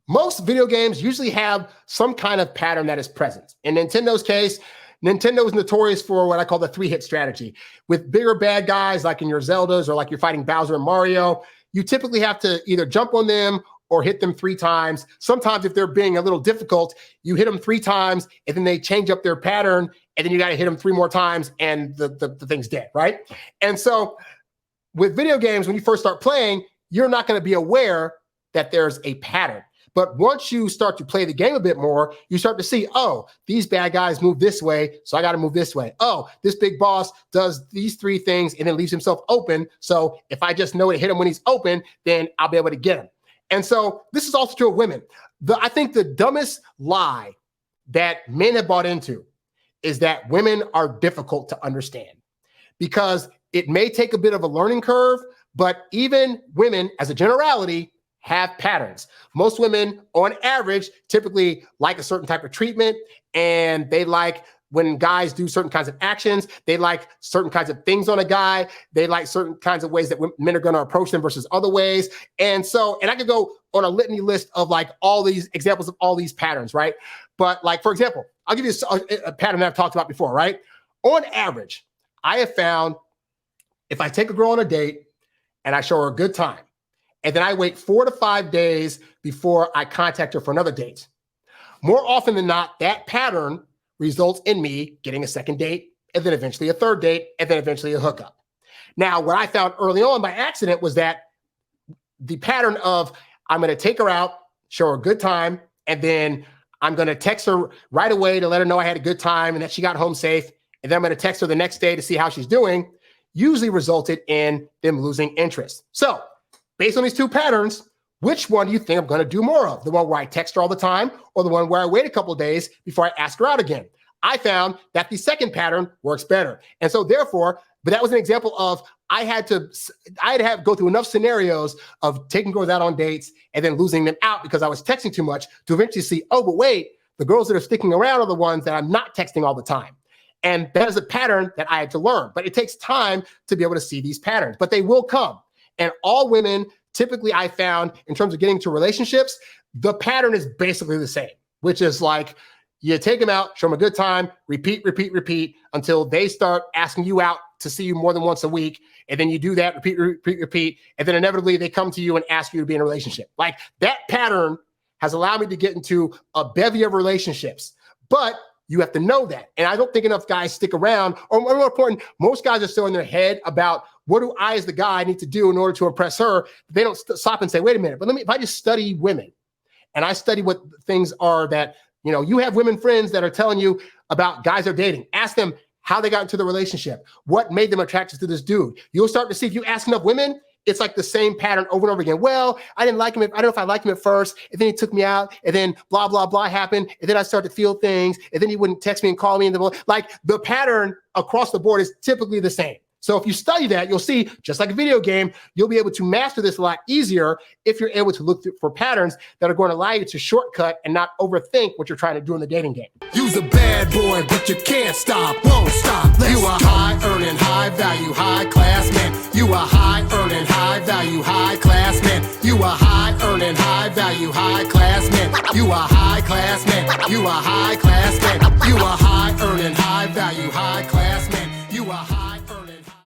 Most video games usually have some kind of pattern that is present. In Nintendo's case, Nintendo is notorious for what I call the 3-hit strategy. With bigger bad guys, like in your Zeldas or like you're fighting Bowser and Mario, you typically have to either jump on them or hit them 3 times. Sometimes if they're being a little difficult, you hit them 3 times and then they change up their pattern and then you got to hit them 3 more times and the thing's dead, right? And so with video games, when you first start playing, you're not going to be aware that there's a pattern. But once you start to play the game a bit more, you start to see, oh, these bad guys move this way, so I got to move this way. Oh, this big boss does these 3 things and then leaves himself open. So if I just know to hit him when he's open, then I'll be able to get him. And so this is also true of women. I think the dumbest lie that men have bought into is that women are difficult to understand, because it may take a bit of a learning curve, but even women, as a generality, have patterns. Most women, on average, typically like a certain type of treatment, and they like when guys do certain kinds of actions. They like certain kinds of things on a guy. They like certain kinds of ways that men are going to approach them versus other ways. And I could go on a litany list of like all these examples of all these patterns, right? But like, for example, I'll give you a pattern that I've talked about before, right? On average, I have found if I take a girl on a date and I show her a good time, and then I wait 4 to 5 days before I contact her for another date, more often than not, that pattern results in me getting a second date, and then eventually a third date, and then eventually a hookup. Now, what I found early on by accident was that the pattern of I'm going to take her out, show her a good time, and then I'm going to text her right away to let her know I had a good time and that she got home safe, and then I'm going to text her the next day to see how she's doing, usually resulted in them losing interest. So based on these 2 patterns, which one do you think I'm going to do more of? The one where I text her all the time, or the one where I wait a couple of days before I ask her out again? I found that the second pattern works better. And so therefore, but that was an example of I had to go through enough scenarios of taking girls out on dates and then losing them out because I was texting too much to eventually see, oh, but wait, the girls that are sticking around are the ones that I'm not texting all the time. And that is a pattern that I had to learn. But it takes time to be able to see these patterns, but they will come. And all women, typically I found in terms of getting to relationships, the pattern is basically the same, which is like you take them out, show them a good time, repeat until they start asking you out to see you more than once a week. And then you do that, repeat. And then inevitably they come to you and ask you to be in a relationship. Like that pattern has allowed me to get into a bevy of relationships, but you have to know that. And I don't think enough guys stick around, or more important, most guys are still in their head about what do I as the guy need to do in order to impress her. They don't stop and say, wait a minute, but if I just study women and I study what things are that, you have women friends that are telling you about guys they're dating. Ask them how they got into the relationship, what made them attracted to this dude. You'll start to see if you ask enough women, it's like the same pattern over and over again. Well, I didn't like him. I don't know if I liked him at first. And then he took me out and then blah, blah, blah happened. And then I started to feel things. And then he wouldn't text me and call me. Like the pattern across the board is typically the same. So if you study that, you'll see, just like a video game, you'll be able to master this a lot easier if you're able to look for patterns that are going to allow you to shortcut and not overthink what you're trying to do in the dating game. You's a bad boy, but you can't stop, won't stop. You a high-earning, high-value, high-class man. You a high-earning, high-value, high-class man. You a high-earning, high-value, high-class man. You a high-class man. You a high-class man. You a high-earning,